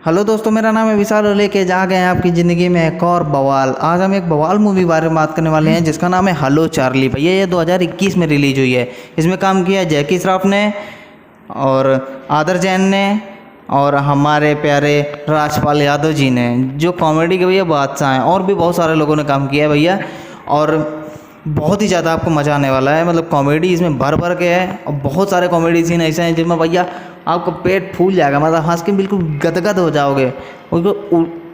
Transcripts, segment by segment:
Hello दोस्तों, मेरा नाम है विशाल और लेके जा गए हैं आपकी ज़िंदगी में एक और बवाल। आज हम एक बवाल मूवी के बारे में बात करने वाले हैं जिसका नाम है हेलो चार्ली। भैया ये 2021 में रिलीज हुई है। इसमें काम किया है जैकी श्रॉफ ने और आदर जैन ने और हमारे प्यारे राजपाल यादव जी ने, जो कॉमेडी के भैया बादशाह हैं। और भी बहुत सारे लोगों ने काम किया है भैया, और बहुत ही ज़्यादा आपको मज़ा आने वाला है। मतलब कॉमेडी इसमें भर भर के है और बहुत सारे कॉमेडी सीन ऐसे हैं जिनमें भैया आपका पेट फूल जाएगा। मतलब हंस के बिल्कुल गदगद हो जाओगे,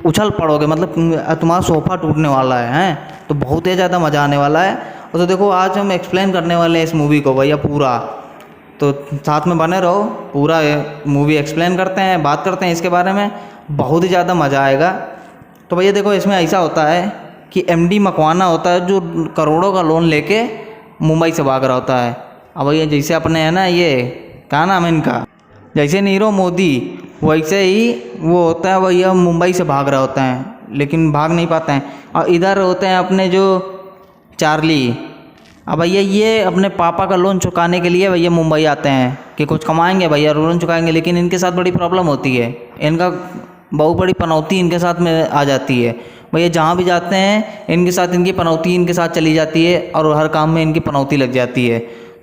उछल पड़ोगे, मतलब तुम्हारा सोफा टूटने वाला है हैं। तो बहुत ही ज़्यादा मज़ा आने वाला है। और तो देखो, आज हम एक्सप्लेन करने वाले हैं इस मूवी को भैया पूरा, तो साथ में बने रहो। पूरा मूवी एक्सप्लेन करते हैं, बात करते हैं इसके बारे में, बहुत ही ज़्यादा मज़ा आएगा। तो भैया देखो, इसमें ऐसा होता है कि एमडी मकवाना होता है जो करोड़ों का लोन लेके मुंबई से भाग रहा होता है। अब भैया जैसे अपने है ना, ये क्या नाम है इनका, जैसे नीरव मोदी, वैसे ही वो होता है भैया, मुंबई से भाग रहा होता है लेकिन भाग नहीं पाते हैं। और इधर होते हैं अपने जो चार्ली। अब भैया ये अपने पापा का लोन चुकाने के लिए भैया मुंबई आते हैं कि कुछ कमाएंगे भैया, लोन चुकाएंगे। लेकिन इनके साथ बड़ी प्रॉब्लम होती है, इनका बहुत बड़ी पनौती इनके साथ में आ जाती है भैया। जहाँ भी जाते हैं इनके साथ इनकी पनौती इनके साथ चली जाती है और हर काम में इनकी पनौती लग जाती है।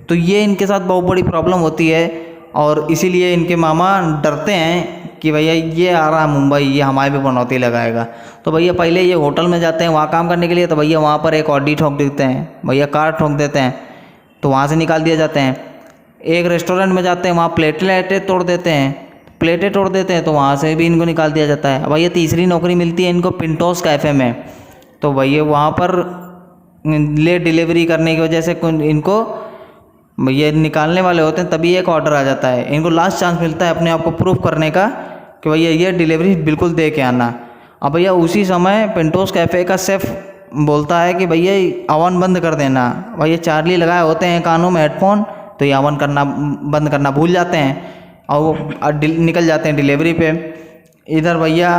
तो ये इनके साथ बहुत बड़ी प्रॉब्लम होती है और इसीलिए इनके मामा डरते हैं कि भैया ये आ रहा है मुंबई, ये हमारे भी पनौती लगाएगा। तो भैया पहले ये होटल में जाते हैं वहाँ काम करने के लिए। तो भैया वहाँ पर एक ऑडी ठोक देते हैं भैया, कार ठोक देते हैं, तो वहाँ से निकाल दिया जाते हैं। एक रेस्टोरेंट में जाते हैं, वहाँ प्लेटें तोड़ देते हैं, तो वहाँ से भी इनको निकाल दिया जाता है। भैया तीसरी नौकरी मिलती है इनको पिंटोस कैफ़े में। तो भैया वहाँ पर लेट डिलीवरी करने की वजह से इनको ये निकालने वाले होते हैं, तभी एक ऑर्डर आ जाता है। इनको लास्ट चांस मिलता है अपने आप को प्रूफ करने का कि भैया ये डिलीवरी बिल्कुल दे के आना। अब भैया उसी समय पिंटोस कैफ़े का शेफ़ बोलता है कि भैया अवन बंद कर देना। भैया चार्ली लगाए होते हैं कानों में हेडफोन, तो ये अवन करना बंद करना भूल जाते हैं और वो निकल जाते हैं डिलीवरी पे। इधर भैया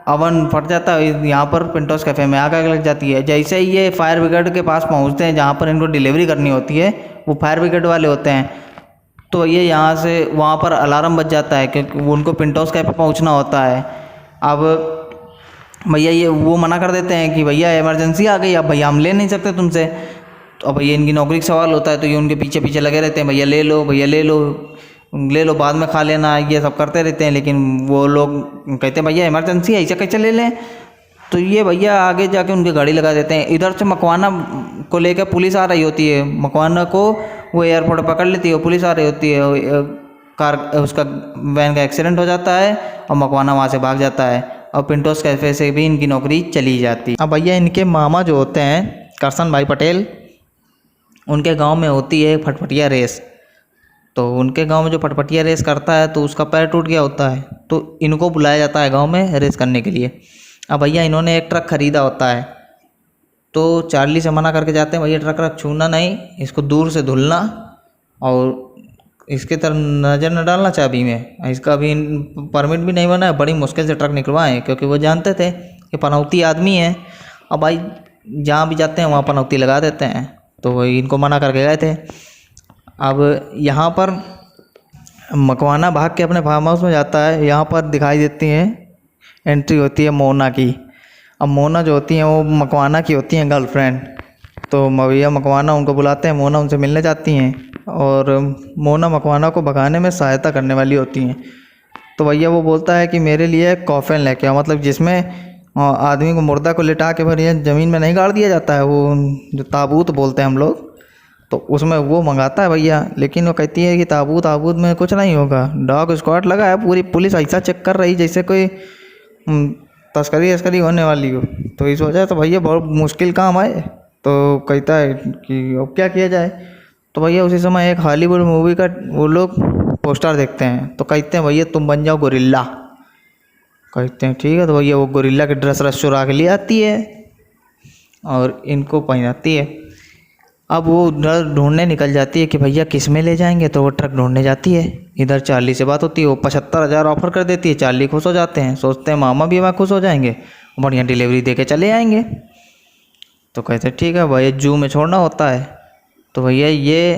अवन फट जाता है, यहाँ पर पिंटोस कैफ़े में आग लग जाती है। जैसे ही ये फायर ब्रिगेड के पास पहुँचते हैं जहाँ पर इनको डिलीवरी करनी होती है, वो फायर ब्रिगेड वाले होते हैं। तो ये यहाँ से वहाँ पर अलार्म बज जाता है क्योंकि वो उनको पिंटोस कैफ़े पहुँचना होता है। अब भैया ये वो मना कर देते हैं कि भैया इमरजेंसी आ गई, अब भैया हम ले नहीं सकते तुमसे। तो अब भैया इनकी नौकरी का सवाल होता है, तो ये उनके पीछे पीछे लगे रहते हैं, भैया ले लो, भैया ले लो, बाद में खा लेना, ये सब करते रहते हैं। लेकिन वो लोग कहते हैं भैया इमरजेंसी है, ऐसे कैसे ले लें। तो ये भैया आगे जाके उनकी गाड़ी लगा देते हैं। इधर से मकवाना को लेकर पुलिस आ रही होती है, मकवाना को वो एयरपोर्ट पकड़ लेती है, पुलिस आ रही होती है, कार उसका वैन का एक्सीडेंट हो जाता है और मकवाना वहाँ से भाग जाता है और पिंटोस कैफ़े से भी इनकी नौकरी चली जाती है। अब भैया इनके मामा जो होते हैं करसन भाई पटेल, उनके गाँव में होती है फटफटिया रेस। तो उनके गांव में जो फटफटिया रेस करता है तो उसका पैर टूट गया होता है, तो इनको बुलाया जाता है गांव में रेस करने के लिए। अब भैया इन्होंने एक ट्रक ख़रीदा होता है, तो चार्ली से मना करके जाते हैं भैया ट्रक छूना नहीं, इसको दूर से धुलना और इसके तरफ नज़र न डालना चाबी में। इसका भी परमिट भी नहीं बना है, बड़ी मुश्किल से ट्रक निकलवाएं क्योंकि वो जानते थे कि पनौती आदमी है। अब भाई जहाँ भी जाते हैं वहाँ पनौती लगा देते हैं, तो वही इनको मना करके गए थे। अब यहाँ पर मकवाना भाग के अपने फार्म हाउस में जाता है। यहाँ पर दिखाई देती हैं, एंट्री होती है मोना की। अब मोना जो होती हैं वो मकवाना की होती हैं गर्लफ्रेंड। तो भैया मकवाना उनको बुलाते हैं, मोना उनसे मिलने जाती हैं और मोना मकवाना को भगाने में सहायता करने वाली होती हैं। तो भैया वो बोलता है कि मेरे लिए कॉफिन लेके आओ, मतलब जिसमें आदमी को मुर्दा को लिटा के भैया ज़मीन में नहीं गाड़ दिया जाता है, वो जो ताबूत बोलते हैं हम लोग, तो उसमें वो मंगाता है भैया। लेकिन वो कहती है कि ताबूत में कुछ नहीं होगा, डॉग स्क्वाड लगा है, पूरी पुलिस ऐसा चेक कर रही जैसे कोई तस्करी होने वाली हो। तो इस वजह से भैया बहुत मुश्किल काम है। तो कहता है कि अब क्या किया जाए। तो भैया उसी समय एक हॉलीवुड मूवी का वो लोग पोस्टर देखते हैं, तो कहते हैं भैया तुम बन जाओ गोरिल्ला। कहते हैं ठीक है। तो भैया वो गोरिल्ला की ड्रेस चुरा के ले आती है और इनको पहनाती है। अब वो ढूंढने निकल जाती है कि भैया किस में ले जाएंगे, तो वो ट्रक ढूंढने जाती है। इधर चार्ली से बात होती है, वो 75,000 ऑफर कर देती है। चार्ली खुश हो जाते हैं, सोचते हैं मामा भी हमारे खुश हो जाएंगे, बढ़िया डिलीवरी दे के चले आएंगे। तो कहते हैं ठीक है भैया, जू में छोड़ना होता है। तो भैया ये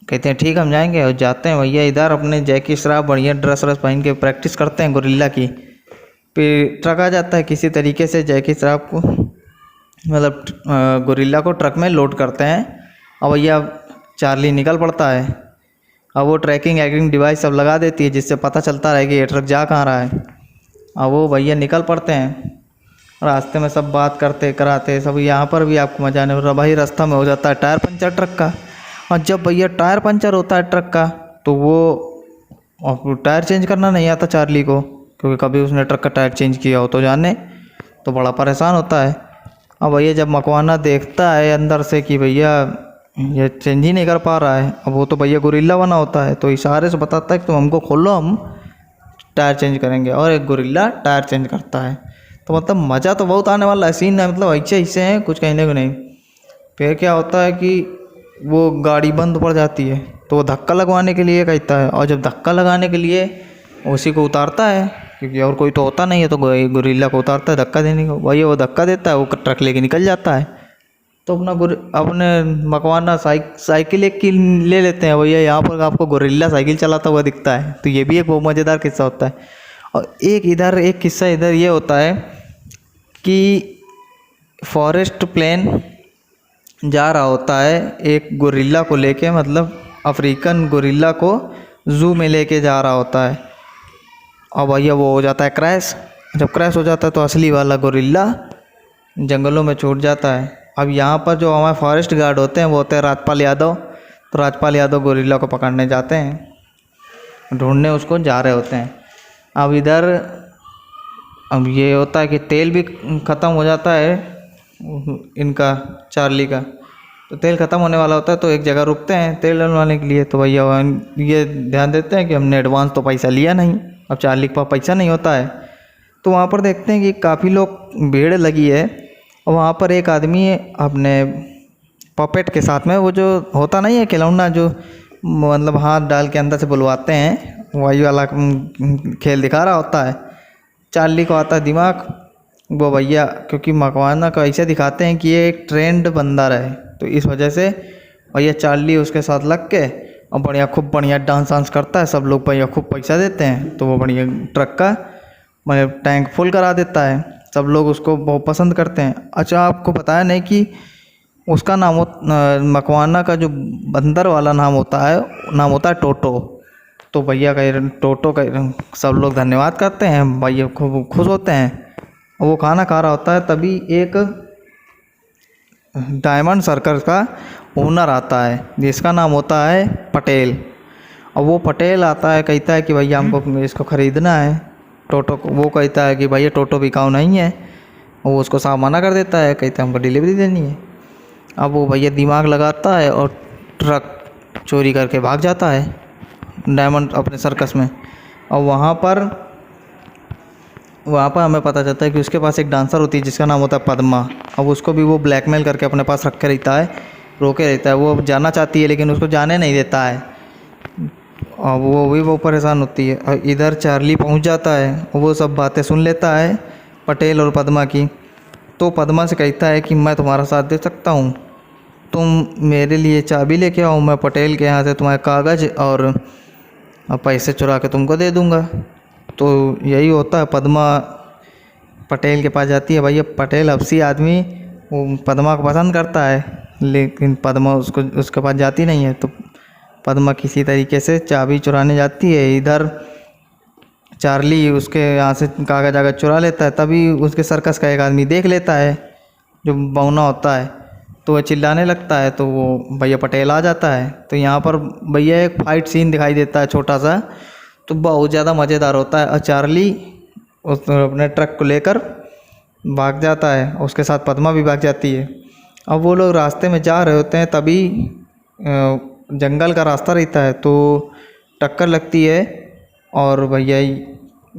कहते हैं ठीक हम जाएंगे और जाते हैं। भैया इधर अपने जैकी श्रॉफ बढ़िया ड्रेस पहन के प्रैक्टिस करते हैं गोरिल्ला की, फिर ट्रक आ जाता है किसी तरीके से, जैकी श्रॉफ को मतलब गोरिल्ला को ट्रक में लोड करते हैं। अब भैया चार्ली निकल पड़ता है। अब वो ट्रैकिंग एकिंग डिवाइस सब लगा देती है जिससे पता चलता रहे कि ये ट्रक जा कहाँ रहा है। अब वो भैया निकल पड़ते हैं, रास्ते में सब बात करते कराते सब। यहाँ पर भी आपको मजा नहीं हो रहा भाई, रास्ता में हो जाता है टायर पंचर ट्रक का। और जब भैया टायर पंचर होता है ट्रक का तो वो टायर चेंज करना नहीं आता चार्ली को, क्योंकि कभी उसने ट्रक का टायर चेंज किया हो तो जाने, तो बड़ा परेशान होता है। अब भैया जब मकवाना देखता है अंदर से कि भैया ये चेंज ही नहीं कर पा रहा है, अब वो तो भैया गोरिल्ला बना होता है, तो इशारे से बताता है कि तुम हमको खोलो, हम टायर चेंज करेंगे। और एक गोरिल्ला टायर चेंज करता है। तो मतलब मज़ा तो बहुत आने वाला है, सीन है मतलब ऐसे ऐसे हैं कुछ कहने को नहीं। फिर क्या होता है कि वो गाड़ी बंद पड़ जाती है तो वो धक्का लगवाने के लिए कहता है, और जब धक्का लगाने के लिए उसी को उतारता है, क्योंकि और कोई तो होता नहीं है, तो गोरिल्ला को उतारता है धक्का देने को। वही वो धक्का देता है, वो ट्रक लेके निकल जाता है। तो अपने मकवाना साइकिल एक की ले लेते हैं भैया। यहाँ पर आपको गोरिल्ला साइकिल चलाता हुआ दिखता है, तो ये भी एक बहुत मज़ेदार किस्सा होता है। और एक किस्सा इधर ये होता है कि फॉरेस्ट प्लेन जा रहा होता है एक गोरिल्ला को लेके, मतलब अफ्रीकन गोरिल्ला को ज़ू में लेके जा रहा होता है। और भैया वो हो जाता है क्रैश। जब क्रैश हो जाता है तो असली वाला गोरिल्ला जंगलों में छूट जाता है। अब यहाँ पर जो हमारे फॉरेस्ट गार्ड होते हैं वो होते हैं राजपाल यादव। तो राजपाल यादव गोरिल्ला को पकड़ने जाते हैं, ढूंढने उसको जा रहे होते हैं। अब ये होता है कि तेल भी ख़त्म हो जाता है इनका, चार्ली का। तो तेल ख़त्म होने वाला होता है तो एक जगह रुकते हैं तेल डलवाने के लिए। तो भैया ये ध्यान देते हैं कि हमने एडवांस तो पैसा लिया नहीं, अब चार्ली के पास पैसा नहीं होता है। तो वहाँ पर देखते हैं कि काफ़ी लोग भीड़ लगी है, और वहाँ पर एक आदमी अपने पपेट के साथ में, वो जो होता नहीं है खिलौना जो मतलब हाथ डाल के अंदर से बुलवाते हैं, वही वाला खेल दिखा रहा होता है। चार्ली को आता है दिमाग, वो भैया क्योंकि मकवाना को ऐसे दिखाते हैं कि ये एक ट्रेंड बंदर है, तो इस वजह से भैया चार्ली उसके साथ लग के और खूब बढ़िया डांस वांस करता है। सब लोग भैया खूब पैसा देते हैं, तो वो बढ़िया ट्रक का मतलब टैंक फुल करा देता है। सब लोग उसको बहुत पसंद करते हैं। अच्छा आपको बताया नहीं कि उसका नाम मकवाना का जो बंदर वाला नाम होता है टोटो। तो भैया का टोटो का सब लोग धन्यवाद करते हैं, भैया खूब खुश होते हैं। वो खाना खा रहा होता है, तभी एक डायमंड सर्कस का ओनर आता है जिसका नाम होता है पटेल। और वो पटेल आता है, कहता है कि भैया हमको इसको ख़रीदना है टोटो को। वो कहता है कि भैया टोटो बिकाऊ नहीं है, वो उसको साफ मना कर देता है, कहता है हमको डिलीवरी देनी है। अब वो भैया दिमाग लगाता है और ट्रक चोरी करके भाग जाता है डायमंड अपने सर्कस में। और वहाँ पर हमें पता चलता है कि उसके पास एक डांसर होती है जिसका नाम होता है पद्मा। अब उसको भी वो ब्लैकमेल करके अपने पास रखे रहता है, रोके रहता है। वो जाना चाहती है लेकिन उसको जाने नहीं देता है, और वो परेशान होती है। और इधर चार्ली पहुंच जाता है, वो सब बातें सुन लेता है पटेल और पद्मा की। तो पद्मा से कहता है कि मैं तुम्हारा साथ दे सकता हूँ, तुम मेरे लिए चाबी लेके आओ, मैं पटेल के यहाँ से तुम्हारे कागज़ और पैसे चुरा के तुमको दे दूँगा। तो यही होता है, पद्मा पटेल के पास जाती है। भैया पटेल हफ्सी आदमी वो पद्मा को पसंद करता है, लेकिन पद्मा उसके पास जाती नहीं है। तो पद्मा किसी तरीके से चाबी चुराने जाती है। इधर चार्ली उसके यहाँ से कागज आगज चुरा लेता है। तभी उसके सर्कस का एक आदमी देख लेता है जो बौना होता है, तो वह चिल्लाने लगता है। तो वो भैया पटेल आ जाता है। तो यहाँ पर भैया एक फाइट सीन दिखाई देता है छोटा सा, तो बहुत ज़्यादा मज़ेदार होता है। और चार्ली उस अपने ट्रक को लेकर भाग जाता है, उसके साथ पद्मा भी भाग जाती है। अब वो लोग रास्ते में जा रहे होते हैं, तभी जंगल का रास्ता रहता है, तो टक्कर लगती है और भैया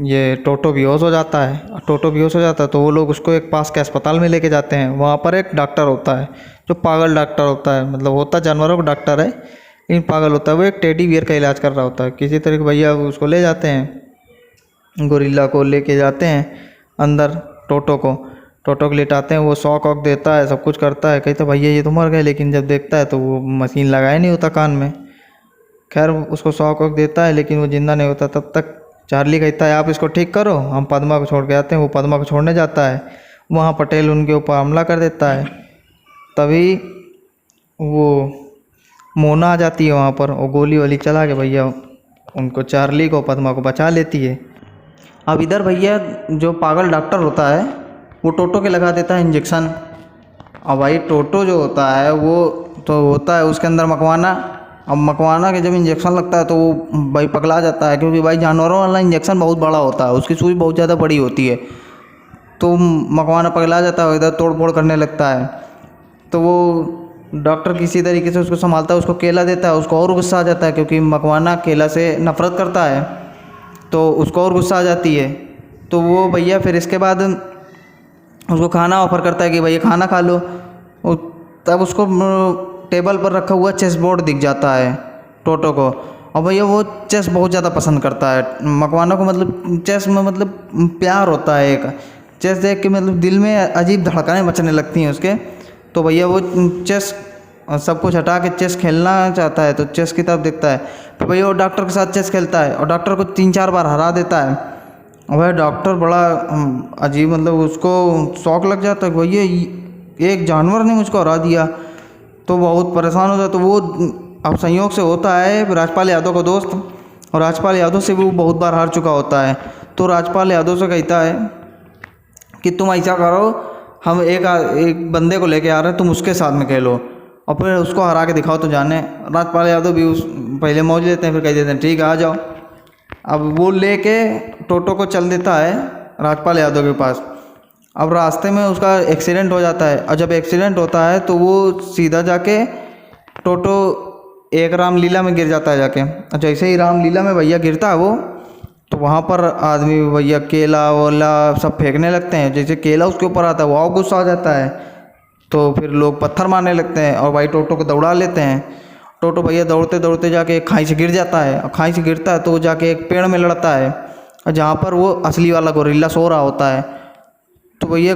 ये टोटो बेहोश हो जाता है। टोटो बेहोश हो जाता है तो वो लोग उसको एक पास के अस्पताल में लेके जाते हैं। वहाँ पर एक डॉक्टर होता है जो पागल डॉक्टर होता है, मतलब होता जानवरों का डॉक्टर है लेकिन पागल होता है। वो एक टेडी बियर का इलाज कर रहा होता है। किसी तरह भैया उसको ले जाते हैं, गोरिल्ला को लेके जाते हैं अंदर, टोटो को लेटाते हैं। वो शॉक वॉक देता है, सब कुछ करता है, कहता भैया ये तो मर गए, लेकिन जब देखता है तो वो मशीन लगाया नहीं होता कान में। खैर उसको शॉक वॉक देता है लेकिन वो जिंदा नहीं होता। तब तक चार्ली कहता है आप इसको ठीक करो, हम पद्मा को छोड़ के आते हैं। वो पद्मा को छोड़ने जाता है, वहाँ पटेल उनके ऊपर हमला कर देता है। तभी वो मोना आ जाती है वहाँ पर, और गोली वाली चला के भैया उनको, चार्ली को, पद्मा को बचा लेती है। अब इधर भैया जो पागल डॉक्टर होता है वो टोटो के लगा देता है इंजेक्शन। अब भाई टोटो जो होता है वो तो होता है उसके अंदर मकवाना। अब मकवाना के जब इंजेक्शन लगता है तो वो भाई पगला जाता है, क्योंकि भाई जानवरों वाला इंजेक्शन बहुत बड़ा होता है, उसकी सुई बहुत ज़्यादा बड़ी होती है। तो मकवाना पगला जाता है, इधर तोड़ फोड़ करने लगता है। तो वो डॉक्टर किसी तरीके से उसको संभालता है, उसको केला देता है। उसको और गुस्सा आ जाता है, क्योंकि मकवाना केला से नफ़रत करता है, तो उसको और गुस्सा आ जाती है। तो वो भैया फिर इसके बाद उसको खाना ऑफ़र करता है कि भैया खाना खा लो। तब उसको टेबल पर रखा हुआ चेस बोर्ड दिख जाता है टोटो को, और भैया वो चेस बहुत ज़्यादा पसंद करता है मकवाना को। मतलब चेस में मतलब प्यार होता है एक, चेस देख के मतलब दिल में अजीब धड़कनें मचने लगती हैं उसके। तो भैया वो चेस सब कुछ हटा के चेस खेलना चाहता है, तो चेस की तरफ देखता है। तो भैया वो डॉक्टर के साथ चेस खेलता है और डॉक्टर को 3-4 बार हरा देता है। और भाई डॉक्टर बड़ा अजीब, मतलब उसको शौक लग जाता है, भैया एक जानवर ने मुझको हरा दिया। तो बहुत परेशान होता है। तो वो अब संयोग से होता है राजपाल यादव का दोस्त, और राजपाल यादव से भी वो बहुत बार हार चुका होता है। तो राजपाल यादव से कहता है कि तुम ऐसा करो, हम एक बंदे को लेके आ रहे हैं, तुम उसके साथ में खेलो और फिर उसको हरा के दिखाओ तो जाने। राजपाल यादव भी उस पहले मौज लेते हैं, फिर कह देते हैं ठीक है आ जाओ। अब वो लेके टोटो को चल देता है राजपाल यादव के पास। अब रास्ते में उसका एक्सीडेंट हो जाता है, और जब एक्सीडेंट होता है तो वो सीधा जाके टोटो एक रामलीला में गिर जाता है जाके। और जैसे ही रामलीला में भैया गिरता है वो, तो वहाँ पर आदमी भैया केला वोला सब फेंकने लगते हैं। जैसे केला उसके ऊपर आता है वो और गुस्सा आ जाता है, तो फिर लोग पत्थर मारने लगते हैं और भाई टोटो को दौड़ा लेते हैं। टोटो भैया दौड़ते दौड़ते जाके एक खाई से गिर जाता है, और खाई से गिरता है तो वो जाके एक पेड़ में लड़ता है, और जहाँ पर वो असली वाला गोरिल्ला सो रहा होता है। तो भैया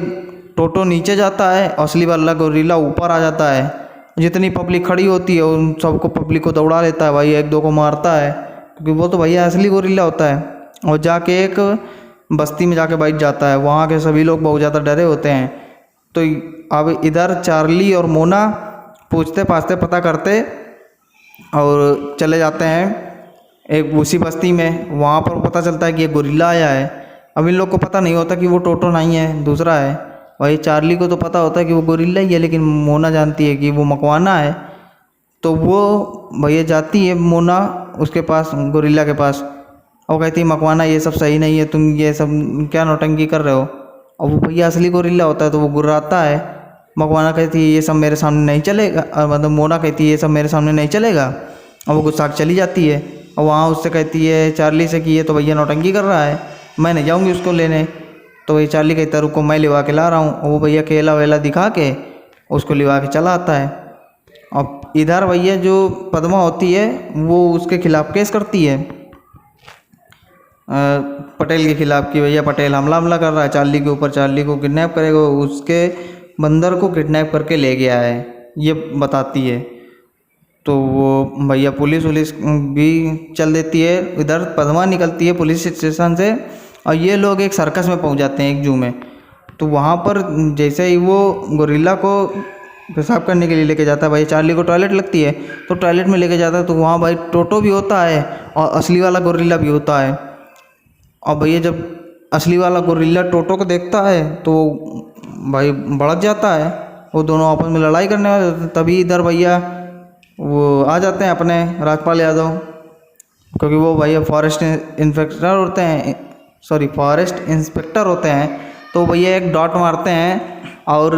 टोटो नीचे जाता है, असली वाला गोरिल्ला ऊपर आ जाता है। जितनी पब्लिक खड़ी होती है उन सबको, पब्लिक को दौड़ा लेता है भाई, एक दो को मारता है, क्योंकि वो तो भैया असली गोरिल्ला होता है। और जाके एक बस्ती में जाके बैठ जाता है, वहाँ के सभी लोग बहुत ज़्यादा डरे होते हैं। तो अब इधर चार्ली और मोना पूछते पाछते पता करते और चले जाते हैं एक उसी बस्ती में। वहाँ पर पता चलता है कि ये गोरिल्ला आया है। अब इन लोग को पता नहीं होता कि वो टोटो नहीं है, दूसरा है। वही चार्ली को तो पता होता है कि वो गोरिल्ला ही है, लेकिन मोना जानती है कि वो मकवाना है। तो वो भैया जाती है मोना उसके पास, गोरिल्ला के पास, और कहती है मकवाना ये सब सही नहीं है, तुम ये सब क्या नौटंकी कर रहे हो। और वो भैया असली गोरिल्ला होता है, तो वो गुर्राता है। मकवाना कहती है ये सब मेरे सामने नहीं चलेगा, मतलब मोना कहती है ये सब मेरे सामने नहीं चलेगा, और वो गुस्सा चली जाती है। और वहाँ उससे कहती है चार्ली से कि ये तो भैया नौटंकी कर रहा है, मैं नहीं जाऊँगी उसको लेने। तो वही चार्ली कहता है रुको मैं लिवा के ला रहा हूँ, और वो भैया केला वेला दिखा के उसको लिवा के चला आता है। और इधर भैया जो पद्मा होती है वो उसके खिलाफ़ केस करती है, पटेल के खिलाफ़, कि भैया पटेल हमला कर रहा है चार्ली के ऊपर, चार्ली को किडनैप करेगा, उसके बंदर को किडनैप करके ले गया है, ये बताती है। तो वो भैया पुलिस भी चल देती है। इधर पद्मा निकलती है पुलिस स्टेशन से, और ये लोग एक सर्कस में पहुंच जाते हैं, एक जू में। तो वहाँ पर जैसे ही वो गोरिल्ला को पेशाब करने के लिए लेके जाता है, भाई चार्ली को टॉयलेट लगती है, तो टॉयलेट में लेके जाता है, तो वहाँ भाई टोटो भी होता है और असली वाला गोरिल्ला भी होता है। और भैया जब असली वाला गोरिल्ला टोटो को देखता है तो भाई भड़क जाता है, वो दोनों आपस में लड़ाई करने वाले होते हैं। तभी इधर भैया वो आ जाते हैं अपने राजपाल यादव, क्योंकि वो भैया फॉरेस्ट इंस्पेक्टर होते हैं, फॉरेस्ट इंस्पेक्टर होते हैं। तो भैया एक डॉट मारते हैं और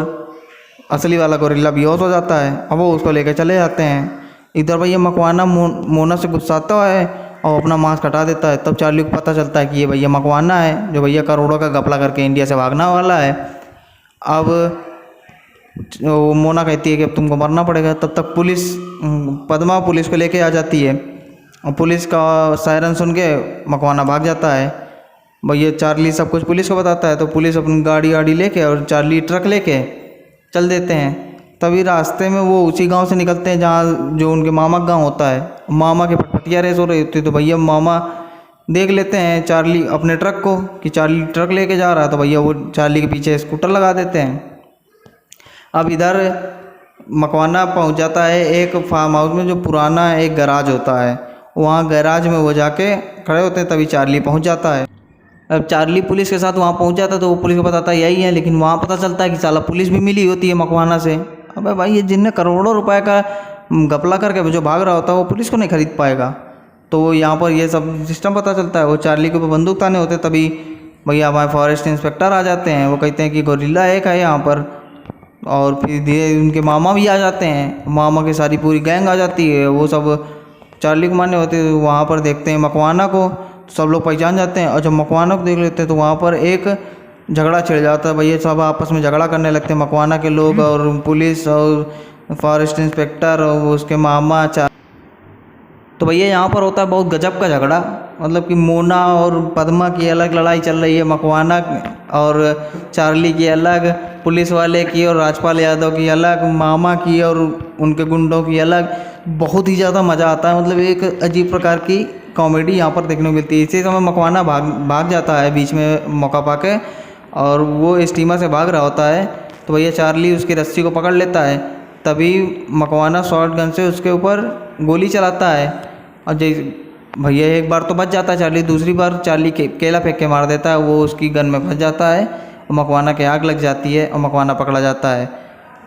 असली वाला गोरिल्ला बेहोश हो जाता है, अब वो उसको लेकर चले जाते हैं। इधर भैया मकवाना मोना से गुस्साता है और अपना मास्क हटा देता है। तब चार्ली को पता चलता है कि ये भैया मकवाना है, जो भैया करोड़ों का घपला करके इंडिया से भागना वाला है। अब वो मोना कहती है कि अब तुमको मरना पड़ेगा। तब तक पद्मा पुलिस को लेके आ जाती है, और पुलिस का सायरन सुन के मकवाना भाग जाता है। भैया चार्ली सब कुछ पुलिस को बताता है, तो पुलिस अपनी गाड़ी लेके और चार्ली ट्रक लेके चल देते हैं। तभी रास्ते में वो उसी गांव से निकलते हैं जहाँ जो उनके मामा का गांव होता है। मामा के पटपटिया रेस हो रही होती है, तो भैया मामा देख लेते हैं चार्ली अपने ट्रक को कि चार्ली ट्रक लेके जा रहा है, तो भैया वो चार्ली के पीछे स्कूटर लगा देते हैं। अब इधर मकवाना पहुंच जाता है एक फार्म हाउस में, जो पुराना एक गैराज होता है, वहाँ गैराज में वो जाके खड़े होते हैं, तभी चार्ली पहुंच जाता है। अब चार्ली पुलिस के साथ वहाँ पहुंच जाता है, तो वो पुलिस को बताता है यही है, लेकिन वहाँ पता चलता है कि साला पुलिस भी मिली होती है मकवाना से। अबे भाई, ये जिनने करोड़ों रुपए का घपला करके जो भाग रहा होता है वो पुलिस को नहीं खरीद पाएगा। तो यहाँ पर ये सब सिस्टम पता चलता है। वो चार्ली के ऊपर बंदूक ताने होते, तभी भैया हमारे फॉरेस्ट इंस्पेक्टर आ जाते हैं। वो कहते हैं कि गोरिल्ला एक है यहाँ पर, और फिर धीरे उनके मामा भी आ जाते हैं, मामा की सारी पूरी गैंग आ जाती है। वो सब चार्ली को मारने होते हैं। वहाँ पर देखते हैं मकवाना को, तो सब लोग पहचान जाते हैं, और जब मकवाना को देख लेते हैं तो वहाँ पर एक झगड़ा छिड़ जाता है। भैया सब आपस में झगड़ा करने लगते हैं, मकवाना के लोग और पुलिस और फॉरेस्ट इंस्पेक्टर और उसके मामा तो भैया यहाँ पर होता है बहुत गजब का झगड़ा। मतलब कि मोना और पद्मा की अलग लड़ाई चल रही है, मकवाना और चार्ली की अलग, पुलिस वाले की और राजपाल यादव की अलग, मामा की और उनके गुंडों की अलग। बहुत ही ज़्यादा मज़ा आता है। मतलब एक अजीब प्रकार की कॉमेडी यहाँ पर देखने को मिलती है। इसी समय मकवाना भाग जाता है बीच में मौका पाके, और वो स्टीमर से भाग रहा होता है, तो भैया चार्ली उसकी रस्सी को पकड़ लेता है। तभी मकवाना शॉर्ट गन से उसके ऊपर गोली चलाता है, और भैया एक बार तो बच जाता है चार्ली, दूसरी बार चार्ली केला फेंक के मार देता है। वो उसकी गन में फंस जाता है और मकवाना के आग लग जाती है और मकवाना पकड़ा जाता है।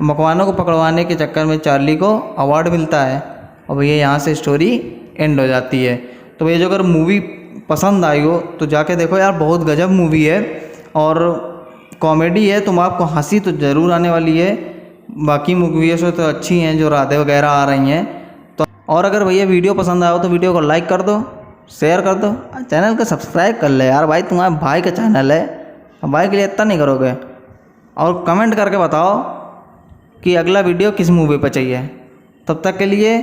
मकवाना को पकड़वाने के चक्कर में चार्ली को अवार्ड मिलता है, और भैया यहाँ से स्टोरी एंड हो जाती है। तो भैया जो अगर मूवी पसंद आई हो तो जाके देखो यार, बहुत गजब मूवी है और कॉमेडी है, तुम आपको हंसी तो ज़रूर आने वाली है। बाकी मूवीज़ तो अच्छी हैं जो राधे वगैरह आ रही हैं। तो और अगर भैया वीडियो पसंद आया हो तो वीडियो को लाइक कर दो, शेयर कर दो, चैनल को सब्सक्राइब कर ले यार भाई, तुम्हारे भाई का चैनल है, भाई के लिए इतना नहीं करोगे। और कमेंट करके बताओ कि अगला वीडियो किस मूवी पर चाहिए। तब तक के लिए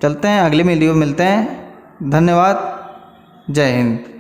चलते हैं, अगले वीडियो मिलते हैं। धन्यवाद, जय हिंद।